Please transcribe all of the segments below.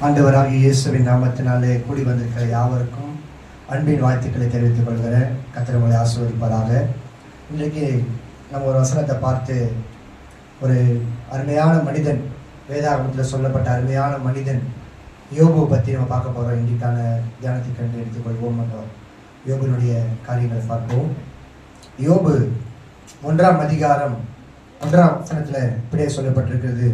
ஆண்டவராகிய இயேசுவின் நாமத்தினாலே கூடி வந்திருக்கிற யாவருக்கும் அன்பின் வாழ்த்துக்களை தெரிவித்துக் கொள்கிறேன். கர்த்தர் உங்களை ஆசீர்வதிப்பதாக. இன்றைக்கு நம்ம ஒரு வசனத்தை பார்த்து, ஒரு அருமையான மனிதன், வேதாகமத்தில் சொல்லப்பட்ட அருமையான மனிதன் யோபு பற்றி நம்ம பார்க்க போகிறோம். இன்றைக்கான தியானத்துக்கு என்று எடுத்துக்கொள்வோம். நம்ம யோபுனுடைய காரியங்களை பார்ப்போம். யோபு 1ஆம் அதிகாரம் 1ஆம் வசனத்தில் இப்படியே சொல்லப்பட்டிருக்கிறது.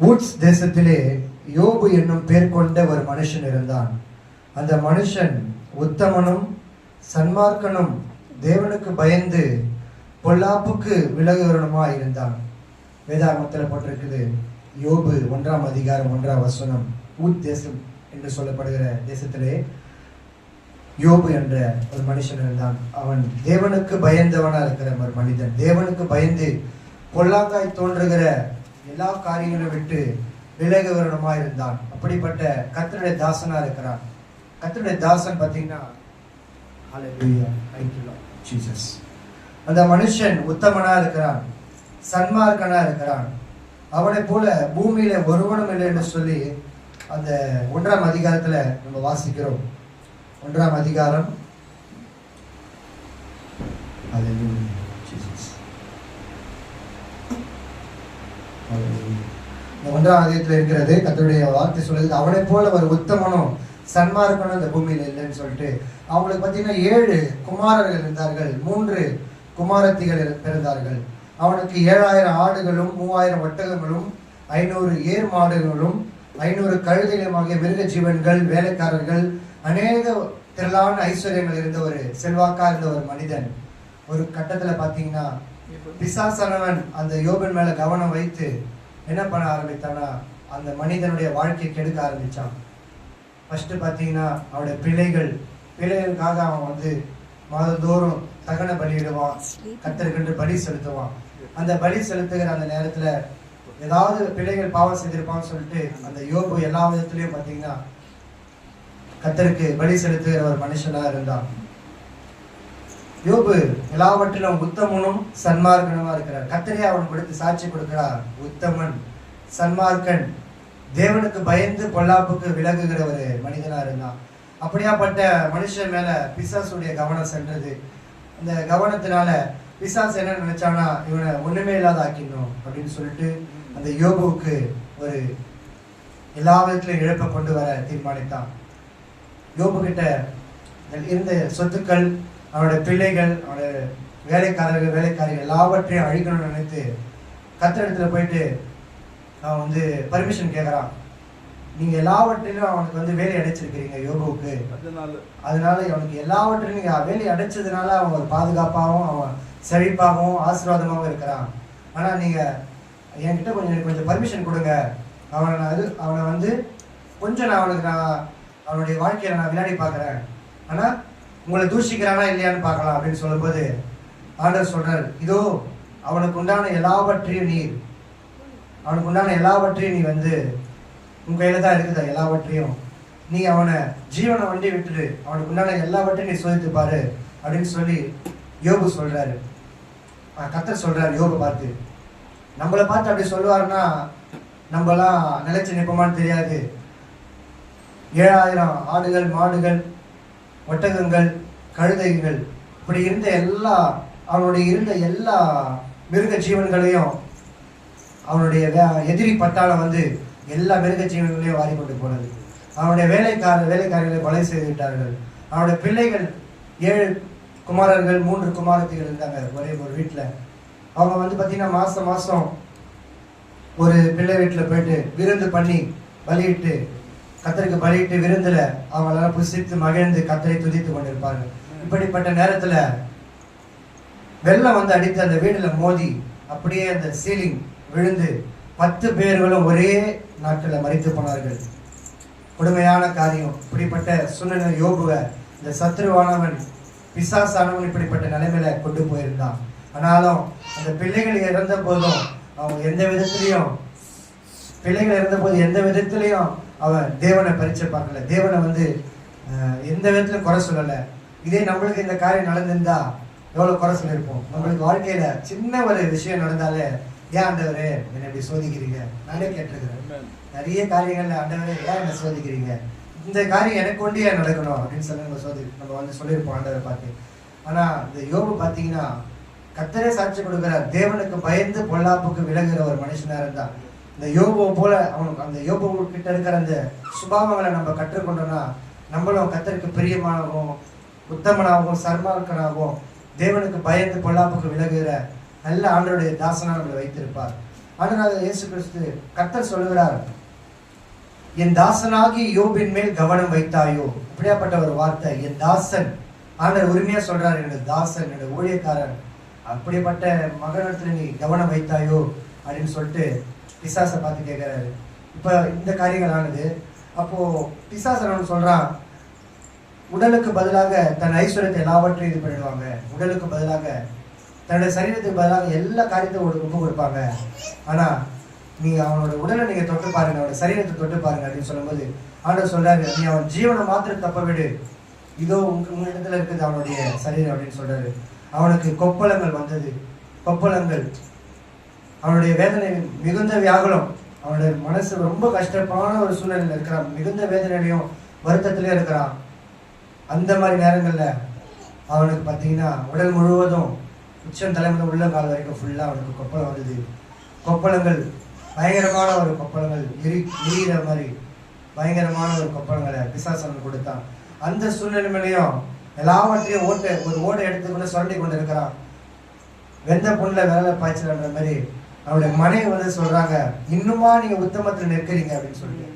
ஊட்ஸ் தேசத்திலே யோபு என்னும் பேர் கொண்ட ஒரு மனுஷன் இருந்தான். அந்த மனுஷன் உத்தமனும் சன்மார்க்கனும் தேவனுக்கு பயந்து பொல்லாப்புக்கு விலகுவனுமாய் இருந்தான். வேதாகமத்தில் போட்டிருக்குது. யோபு 1ஆம் அதிகாரம் 1ஆம் வசனம். ஊட் தேசம் என்று சொல்லப்படுகிற தேசத்திலே யோபு என்ற ஒரு மனுஷன் இருந்தான். அவன் தேவனுக்கு பயந்தவனா இருக்கிற ஒரு மனிதன். தேவனுக்கு பயந்து பொல்லாங்காய் தோன்றுகிற எல்லா காரியங்களும் விட்டு விலகுவனுமா இருந்தான். அப்படிப்பட்ட கர்த்தருடைய தாசனா இருக்கிறான். கர்த்தருடைய தாசன் பார்த்தீங்கன்னா, ஹல்லேலூயா, தேங்க் யூ லார்ட் ஜீசஸ். அந்த மனுஷன் உத்தமனா இருக்கிறான், சன்மார்க்கனா இருக்கிறான். அவனை போல பூமியில ஒருவனும் இல்லை என்று சொல்லி அந்த 1ஆம் அதிகாரத்துல நம்ம வாசிக்கிறோம். 1ஆம் அதிகாரம், ஹல்லேலூயா ஜீசஸ். 1ஆம் அதிகாரத்தில் இருக்கிறது. கர்த்தருடைய வார்த்தை சொல்லுது, அவனை போல ஒரு உத்தமனும் சன்மார்க்கனும் இந்த பூமியில் இல்லைன்னு சொல்லிட்டு. அவங்களுக்கு பார்த்தீங்கன்னா 7 குமாரர்கள் இருந்தார்கள், 3 குமாரத்திகள் பிறந்தார்கள். அவனுக்கு 7000 ஆடுகளும் 3000 ஒட்டகங்களும் 500 ஏர் மாடுகளும் 500 கழுதைகளும் ஆகிய மிருக ஜீவன்கள், வேலைக்காரர்கள், அநேக திரளான ஐஸ்வர்யங்கள் இருந்த ஒரு செல்வாக்கா இருந்த ஒரு மனிதன். ஒரு கட்டத்துல பாத்தீங்கன்னா பிசாசானவன் அந்த யோபன் மேல கவனம் வைத்து என்ன பண்ண ஆரம்பித்தானா, அந்த மனிதனுடைய வாழ்க்கையை கெடுக்க ஆரம்பிச்சான். ஃபர்ஸ்ட் பாத்தீங்கன்னா அவனுடைய பிள்ளைகளுக்காக அவன் மாதந்தோறும் தகன பலியிடுவான், கர்த்தருக்கென்று பலி செலுத்துவான். அந்த பலி செலுத்துகிற அந்த நேரத்துல ஏதாவது பிள்ளைகள் பாவம் செஞ்சிருப்பான்னு சொல்லிட்டு அந்த யோபு எல்லா விதத்திலையும் பாத்தீங்கன்னா கர்த்தருக்கு பலி செலுத்துகிற ஒரு மனுஷனா இருந்தான். யோபு எல்லாவற்றிலும் உத்தமனும் சன்மார்க்கனுமா இருக்கிறார். கர்த்தரே அவனுக்கு கொடுத்து சாட்சி கொடுக்கிறார். உத்தமன், சன்மார்க்கன், தேவனுக்கு பயந்து பொல்லாப்புக்கு விலகுகிற ஒரு மனிதனா இருந்தான். அப்படியாப்பட்ட மனுஷன் மேல பிசாசுடைய கவனம் சென்றது. அந்த கவனத்தினால பிசாசு என்ன நினைச்சானா, இவனை ஒண்ணுமே இல்லாத ஆக்கிடணும் அப்படின்னு சொல்லிட்டு அந்த யோபுவுக்கு ஒரு எல்லா விதத்திலும் இழப்பை கொண்டு வர தீர்மானித்தான். யோபு கிட்ட இருந்த சொத்துக்கள், அவனுடைய பிள்ளைகள், அவனுடைய வேலைக்காரிகள் எல்லாவற்றையும் அழிக்கணும்னு நினைத்து கர்த்தரிடத்துல போயிட்டு அவன் பர்மிஷன் கேட்கறான். நீங்க எல்லாவற்றிலும் அவனுக்கு வேலை அடைச்சிருக்கிறீங்க யோபுவுக்கு, அதனால அவனுக்கு எல்லாவற்றிலும் நீங்க வேலை அடைச்சதுனால அவன் ஒரு பாதுகாப்பாகவும் அவன் செழிப்பாகவும் ஆசீர்வாதமாகவும் இருக்கிறான். ஆனா நீங்க என்கிட்ட கொஞ்சம் பர்மிஷன் கொடுங்க, அவனை கொஞ்சம் நான் அவனுடைய வாழ்க்கையில நான் விளையாடி பார்க்கறேன், ஆனா உங்களை தூஷிக்கிறானா இல்லையான்னு பார்க்கலாம் அப்படின்னு சொல்லும்போது ஆண்டவர் சொல்றார், இதோ அவனுக்கு உண்டான எல்லாவற்றையும் நீ உன் கையில தான் இருக்குதா, எல்லாவற்றையும் நீ அவனை ஜீவனை வண்டி விட்டுடு, அவனுக்கு உண்டான எல்லாவற்றையும் நீ சோதித்து பாரு அப்படின்னு சொல்லி யோபு சொல்றாரு. கர்த்தர் சொல்றாரு யோபு பார்த்து. நம்மளை பார்த்து அப்படி சொல்லுவாருன்னா நம்மளாம் நிலைச்சு நிற்போமான்னு தெரியாது. 7000 ஆடுகள், மாடுகள், ஒட்டகங்கள், கழுதைகள், இப்படி இருந்த எல்லா மிருக ஜீவன்களையும் அவனுடைய எதிரி பட்டாளம் எல்லா மிருக ஜீவன்களையும் வாரி கொண்டு போனது. அவனுடைய வேலைக்காரர்களை கொலை செய்து விட்டார்கள். அவனுடைய பிள்ளைகள் 7 குமாரர்கள், 3 குமாரத்திகள் இருந்தாங்க ஒரே ஒரு வீட்டுல. அவங்க பாத்தீங்கன்னா மாசம் ஒரு பிள்ளை வீட்டுல போயிட்டு விருந்து பண்ணி பலியிட்டு, கர்த்தருக்கு பலியிட்டு விருந்துல அவங்களெல்லாம் புசித்து மகிழ்ந்து கர்த்தரை துதித்து கொண்டிருப்பார்கள். இப்படிப்பட்ட நேரத்துல வெள்ளம் அடித்து அந்த வீடுல மோதி அப்படியே அந்த சீலிங் விழுந்து 10 பேர்களும் ஒரே நாட்கள்ல மரித்து போனார்கள். கொடுமையான காரியம். இப்படிப்பட்ட சூழ்நிலை யோபுவை இந்த சத்ருவானவன், பிசாசானவன் இப்படிப்பட்ட நிலைமையில கொண்டு போயிருந்தான். ஆனாலும் அந்த பிள்ளைகள் இறந்த போதும் அவன் எந்த விதத்திலையும் அவன் தேவனை பரிச்சை பார்க்கல. தேவனை எந்த விதத்துல குறை சொல்லல. இதே நம்மளுக்கு இந்த காரியம் நடந்திருந்தா எவ்வளவு குறை சொல்லியிருப்போம். நம்மளுக்கு வாழ்க்கையில சின்ன ஒரு விஷயம் நடந்தாலே ஏன் ஆண்டவரே என்னை இப்படி சோதிக்கிறீங்க? நானே கேட்டிருக்கிறேன் நிறைய காரியங்கள்ல, ஆண்டவரே ஏன் என்ன சோதிக்கிறீங்க, இந்த காரியம் எனக்கு கொண்டு ஏன் நடக்கணும் அப்படின்னு சொல்லி நம்ம வந்து சொல்லியிருப்போம் ஆண்டவரை பார்த்து. ஆனா இந்த யோபு பார்த்தீங்கன்னா கர்த்தரே சாட்சி கொடுக்கிறார், தேவனுக்கு பயந்து பொல்லாப்புக்கு விலகுற ஒரு மனுஷனா இருந்தா. இந்த யோபு போல அவனுக்கு அந்த யோபு கிட்ட இருக்கிற அந்த சுபாவங்களை நம்ம கற்றுக்கொண்டோம்னா நம்மளும் கர்த்தருக்கு பிரியமாகவும் உத்தமனாகவும் சர்மார்க்கனாகவும் தேவனுக்கு பயந்து பொல்லாப்புக்கு விலகுகிற நல்ல ஆண்டவருடைய தாசனா நம்மளை வைத்திருப்பார். ஆண்டவராகிய இயேசு கிறிஸ்து கர்த்தர் சொல்லுகிறார், என் தாசனாகி யோபின் மேல் கவனம் வைத்தாயோ. அப்படியாப்பட்ட ஒரு வார்த்தை, என் தாசன். ஆண்டவர் உரிமையா சொல்றாரு, என்னோட தாசன், என்னோட ஊழியக்காரன், அப்படிப்பட்ட மகனிடத்துல நீ கவனம் வைத்தாயோ அப்படின்னு சொல்லிட்டு பிசாசை பார்த்து கேட்கிறாரு. இப்ப இந்த காரியங்கள் ஆனது. அப்போ பிசாசன் சொல்றான், உடலுக்கு பதிலாக தன் ஐஸ்வர்யத்தை எல்லாவற்றையும் இது பண்ணிடுவாங்க, உடலுக்கு பதிலாக தன்னுடைய சரீரத்துக்கு பதிலாக எல்லா காரியத்தையும் ஒப்பு கொடுப்பாங்க. ஆனா நீ அவனோட உடலை நீங்க தொட்டு பாருங்க, அவனோட சரீரத்தை தொட்டு பாருங்க அப்படின்னு சொல்லும்போது ஆண்டவர் சொல்றாரு, நீ அவன் ஜீவனை மாத்திரம் தப்ப விடு, இதோ உங்க இடத்துல இருக்குது அவனுடைய சரீரம் அப்படின்னு சொல்றாரு. அவனுக்கு கொப்பளங்கள் வந்தது, கொப்பளங்கள். அவனுடைய வேதனை மிகுந்த வியாகுலம், அவனுடைய மனசு ரொம்ப கஷ்டமான ஒரு சூழ்நிலையில் இருக்கிறான், மிகுந்த வேதனையிலையும் வருத்தத்திலே இருக்கிறான். அந்த மாதிரி நேரங்கள்ல அவனுக்கு பார்த்தீங்கன்னா உடல் முழுவதும் உச்சம் தலைமுறை உள்ள கால் வரைக்கும் ஃபுல்லா அவனுக்கு கொப்பளம் வந்தது. கொப்பளங்கள் பயங்கரமான ஒரு கொப்பளங்கள், எரிகிற மாதிரி பயங்கரமான ஒரு கொப்பளங்களை பிசாசன் கொடுத்தான். அந்த சூழ்நிலையிலையும் எல்லாவற்றையும் ஒரு ஓட்டை எடுத்துக்கொண்டு சுரண்டி கொண்டு இருக்கிறான். வெந்த பொண்ணுல வேலை பாய்ச்சல்ன்ற மாதிரி அவருடைய மனைவி வந்து சொல்றாங்க, இன்னுமா நீங்க உத்தமத்தில் நிற்கிறீங்க அப்படின்னு சொல்லிட்டு.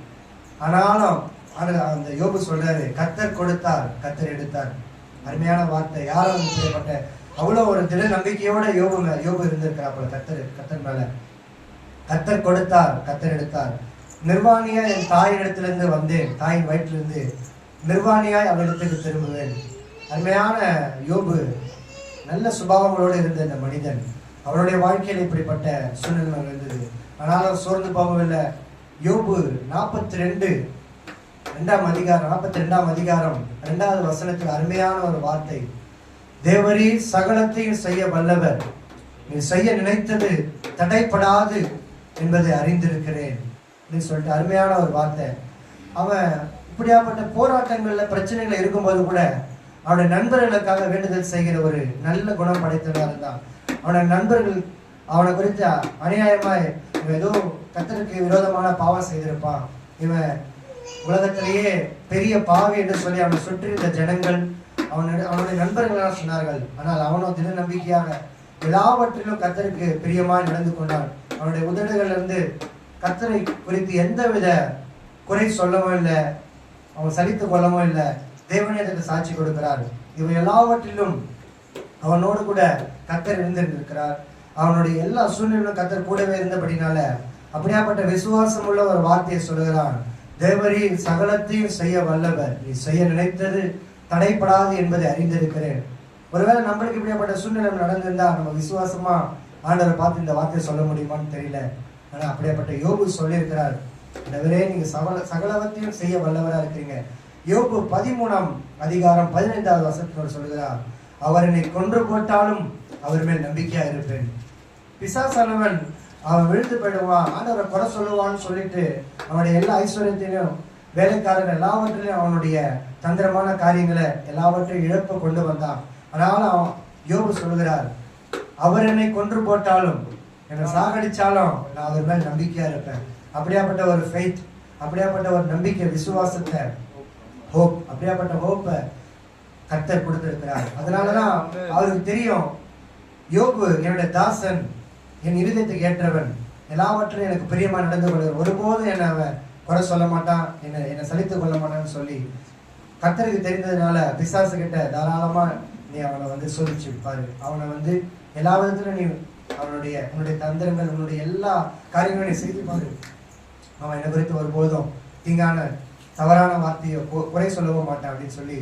ஆனாலும் அந்த யோபு சொல்றாரு, கர்த்தர் கொடுத்தார் கர்த்தர் எடுத்தார். அருமையான வார்த்தை. யாரும் இப்படிப்பட்ட அவ்வளவு ஒரு திட நம்பிக்கையோட யோபு இருந்திருக்கிறாப்ப கர்த்தர் மேல. கர்த்தர் கொடுத்தார் கர்த்தர் எடுத்தார். நிர்வாணியா என் தாயின் இடத்திலிருந்து வந்தேன், தாயின் வயிற்றிலிருந்து நிர்வாணியாய் அவளிடத்துக்கு திரும்புவேன். அருமையான யோபு நல்ல சுபாவங்களோடு இருந்த இந்த மனிதன், அவருடைய வாழ்க்கையில் இப்படிப்பட்ட சூழ்நிலை இருந்தது. ஆனாலும் சோர்ந்து போகவில்லை. யோபு 42ஆம் அதிகாரம் 2வது வசனத்தில் அருமையான ஒரு வார்த்தை, தேவரீர் சகலத்தையும் செய்ய வல்லவர், நீ செய்ய நினைத்தது தடைப்படாது என்பதை அறிந்திருக்கிறேன் அப்படின்னு சொல்லிட்டு அருமையான ஒரு வார்த்தை. அவன் இப்படியாப்பட்ட போராட்டங்கள்ல பிரச்சனைகள் இருக்கும்போது கூட அவனுடைய நண்பர்களுக்காக வேண்டுதல் செய்கிற ஒரு நல்ல குணம் படைத்தவனாக இருந்தான். அவனுடைய நண்பர்கள் அவனை குறித்து அநியாயமாய் இவன் ஏதோ கர்த்தருக்கு விரோதமான பாவம் செய்திருப்பான், இவன் உலகத்திலேயே பெரிய பாவி என்று சொல்லி அவனை சுற்றி இருந்த ஜனங்கள் அவனுடைய நண்பர்களாக சொன்னார்கள். ஆனால் அவனோ தின நம்பிக்கையாக எல்லாவற்றிலும் கர்த்தருக்கு பிரியமாய் நடந்து கொண்டான். அவனுடைய உதடுகள் இருந்து கர்த்தரை குறித்து எந்தவித குறை சொல்லவும் இல்லை, அவன் சலித்து கொள்ளவும் இல்லை. தேவனே அதற்கு சாட்சி கொடுக்கிறார். இவை எல்லாவற்றிலும் அவனோடு கூட கர்த்தர் இருந்திருக்கிறார். அவனுடைய எல்லா சூழ்நிலையும் கர்த்தர் கூடவே இருந்தபடினால அப்படியாப்பட்ட விசுவாசம் உள்ள ஒரு வார்த்தையை சொல்லுகிறான், தேவரீ சகலத்தையும் செய்ய வல்லவர், நீ செய்ய நினைத்தது தடைப்படாது என்பதை அறிந்திருக்கிறேன். ஒருவேளை நம்மளுக்கு இப்படியாப்பட்ட சூழ்நிலை நடந்திருந்தா நம்ம விசுவாசமா ஆண்டவரை பார்த்து இந்த வார்த்தையை சொல்ல முடியுமான்னு தெரியல. ஆனா அப்படியாப்பட்ட யோபு சொல்லியிருக்கிறார், ஆண்டவரே நீங்க சகலவற்றையும் செய்ய வல்லவரா இருக்கிறீங்க. யோபு 13ஆம் அதிகாரம் 15வது வசனத்தோடு சொல்லுகிறார், அவர் என்னை கொன்று போட்டாலும் அவர் மேல் நம்பிக்கையா இருப்பேன். பிசாசானவன் அவன் விழுந்து போயிடுவான், ஆண்டவரை குறை சொல்லுவான்னு சொல்லிட்டு அவனுடைய எல்லா ஐஸ்வர்யத்தையும் வேலைக்காரர்கள் எல்லாவற்றிலையும் அவனுடைய தந்திரமான காரியங்களை எல்லாவற்றையும் இழப்ப கொண்டு வந்தான். அதனால அவன் யோபு சொல்லுகிறார், அவர் என்னை கொன்று போட்டாலும் என்னை சாகடிச்சாலும் நான் அவர் மேல் நம்பிக்கையா இருப்பேன். அப்படியாப்பட்ட ஒரு ஃபெய்த், அப்படியாப்பட்ட ஒரு நம்பிக்கை, விசுவாசத்தை, ஹோப், அப்படியாப்பட்ட ஹோப்பை கர்த்தர் கொடுத்திருக்கிறார். அதனாலதான் அவருக்கு தெரியும், யோபு என்னுடைய தாசன், என் இருதயத்துக்கு ஏற்றவன், எல்லாவற்றையும் எனக்கு பிரியமா நடந்து கொள்கிறார், ஒருபோதும் என்னை அவன் குறை சொல்ல மாட்டான், என்னை சலித்துக் கொள்ள மாட்டான்னு சொல்லி கர்த்தருக்கு தெரிந்ததுனால பிசாசு கிட்ட தாராளமா நீ அவனை வந்து சோதிச்சு பாரு, அவனை வந்து எல்லா விதத்திலும் நீ உன்னுடைய தந்திரங்கள், உன்னுடைய எல்லா காரியங்களும் நீ செய்து பாரு, அவன் என்னை குறித்து ஒருபோதும் தீங்கான தவறான வார்த்தையை குறை சொல்லவும் மாட்டான் அப்படின்னு சொல்லி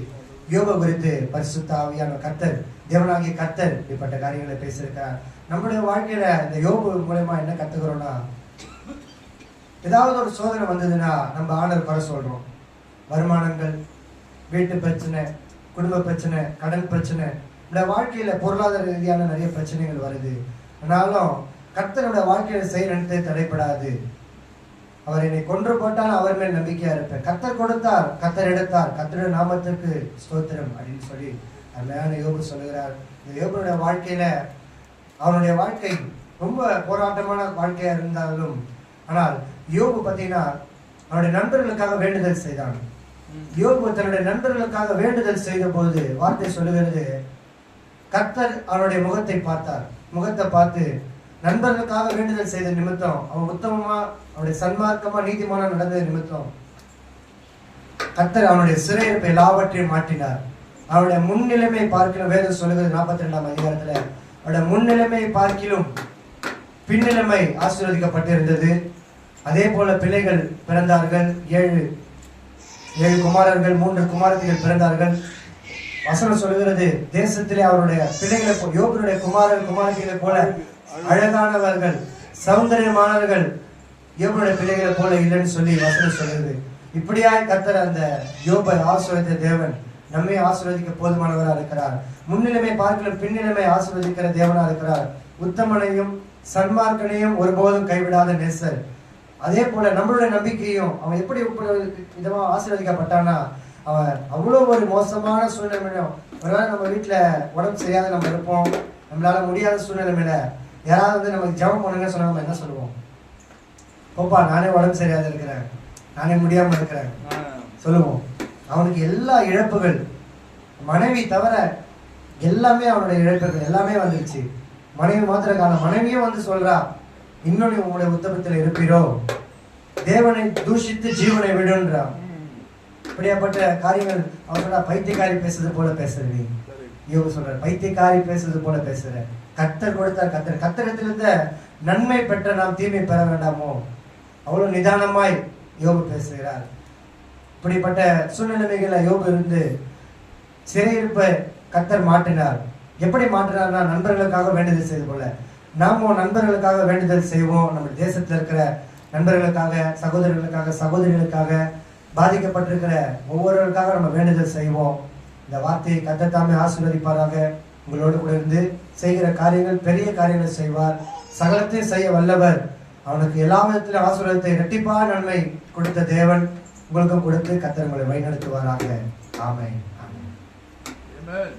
யோபு குறித்து பரிசுத்த ஆவியான கர்த்தர், தேவனாகிய கர்த்தர் இப்படிப்பட்ட காரியங்களை பேசியிருக்கார். நம்முடைய வாழ்க்கையில இந்த யோபு மூலமா என்ன கத்துக்கிறோம்னா, ஏதாவது ஒரு சோதனை வந்ததுன்னா நம்ம ஆண்டவர் குறை சொல்றோம். வருமானங்கள், வீட்டு பிரச்சனை, குடும்ப பிரச்சனை, கடன் பிரச்சனை, இந்த வாழ்க்கையில பொருளாதார ரீதியான நிறைய பிரச்சனைகள் வருது. ஆனாலும் கர்த்தருடைய வாழ்க்கையில செய்ய நினைத்து தடைப்படாது. அவர் என்னை கொன்று போட்டால் அவர் மேல் நம்பிக்கையா இருப்பேன். கர்த்தர் கொடுத்தார், கர்த்தர் எடுத்தார், கர்த்தருடைய நாமத்திற்கு ஸ்தோத்திரம் அப்படின்னு சொல்லி அருமையான யோபு சொல்லுகிறார். இந்த யோபுடைய வாழ்க்கையில அவனுடைய வாழ்க்கை ரொம்ப போராட்டமான வாழ்க்கையா இருந்தாலும், ஆனால் யோபு பார்த்தீங்கன்னா அவனுடைய நண்பர்களுக்காக வேண்டுதல் செய்தான். யோபு தன்னுடைய நண்பர்களுக்காக வேண்டுதல் செய்த போது வார்த்தை சொல்லுகிறது, கர்த்தர் அவனுடைய முகத்தை பார்த்தார். முகத்தை பார்த்து நண்பர்களுக்காக வேண்டுதல் செய்த நிமித்தம், அவன் உத்தமமா அவனுடைய சன்மார்க்கமா நீதிமான நடந்த நிமித்தம் கர்த்தர் அவனுடைய சிறையிருப்பை எல்லாவற்றையும் மாற்றினார். அவனுடைய முன்னிலைமை பார்க்கிலும் வேதம் சொல்லுகிறது 42ஆம் அதிகாரத்துல, அவனுடைய முன்னிலைமை பார்க்கிலும் பின்னிலைமை ஆசீர்வதிக்கப்பட்டிருந்தது. அதே போல பிள்ளைகள் பிறந்தார்கள். 7 குமாரர்கள் 3 குமாரத்திகள் பிறந்தார்கள். வசனம் சொல்லுகிறது, தேசத்திலே அவருடைய பிள்ளைகளை யோபுடைய குமாரத்திகளை போல அழகானவர்கள் சௌந்தரியமானவர்கள் யோபுடைய பிள்ளைகளை போல இல்லைன்னு சொல்லி வசனம் சொல்லுது. இப்படியாய் கர்த்தர் அந்த யோபை ஆசீர்வதித்த தேவன் நம்மை ஆசீர்வதிக்க போதுமானவராக இருக்கிறார். முன்னிலைமை பார்க்கலும் பின்னிலைமை ஆசீர்வதிக்கிற தேவனா இருக்கிறார். உத்தமனையும் சன்மார்க்கனையும் ஒருபோதும் கைவிடாத நேசர். அதே போல நம்மளுடைய நம்பிக்கையும் அவன் எப்படி விதமா ஆசீர்வதிக்கப்பட்டான்னா, அவன் அவ்வளோ ஒரு மோசமான சூழ்நிலையிலும், ஒருவேளை நம்ம வீட்டுல உடம்பு சரியாத நம்ம இருப்போம், நம்மளால முடியாத சூழ்நிலையில யாராவது வந்து நமக்கு ஜெபம் பண்ணுங்க சொன்னா நம்ம என்ன சொல்லுவோம்? போப்பா நானே உடம்பு சரியாத இருக்கிறேன், நானே முடியாம இருக்கிறேன் சொல்லுவோம். அவனுக்கு எல்லா இழப்புகள், மனைவி தவிர எல்லாமே அவனுடைய இழப்புகள் எல்லாமே வந்துருச்சு. மனைவி மாத்திர மனைவியும் வந்து சொல்றா, இன்னொன்னு உங்களுடைய உத்தமத்தில் இருப்பீரோ, தேவனை தூஷித்து ஜீவனை விடுன்றான். இப்படியாப்பட்ட காரியங்கள் அவன் சொல்றா, பைத்தியக்காரி பேசுறது போல பேசுற நீ. யோபு சொல்ற, பைத்தியக்காரி பேசுறது போல பேசுற. கர்த்தர் கொடுத்தார், கர்த்தரிடத்திலிருந்த நன்மை பெற்ற நாம் தீமை பெற வேண்டாமோ? அவ்வளவு நிதானமாய் யோபு பேசுகிறார். இப்படிப்பட்ட சூழ்நிலைமைகளை யோபு இருந்து சிறையிருப்ப கர்த்தர் மாற்றினார். எப்படி மாற்றினார்னா, நண்பர்களுக்காக வேண்டுதல் செய்து போல நாமும் நண்பர்களுக்காக வேண்டுதல் செய்வோம். நம்ம தேசத்தில் இருக்கிற நண்பர்களுக்காக, சகோதரர்களுக்காக, சகோதரிகளுக்காக, பாதிக்கப்பட்டிருக்கிற ஒவ்வொருவருக்காக நம்ம வேண்டுதல் செய்வோம். இந்த வார்த்தையை கர்த்தர் தாமே ஆசீர்வதிப்பாராக. உங்களோடு கூட இருந்து செய்கிற காரியங்கள் பெரிய காரியங்களை செய்வார். சகலத்தையும் செய்ய வல்லவர். அவனுக்கு எல்லா விதத்திலும் ஆசீர்வாதத்தை இரட்டிப்பா நன்மை கொடுத்த தேவன் உங்களுக்கும் கொடுத்து கர்த்தர் உங்களை வழிநடத்துவாராக. ஆமென். ஆமென்.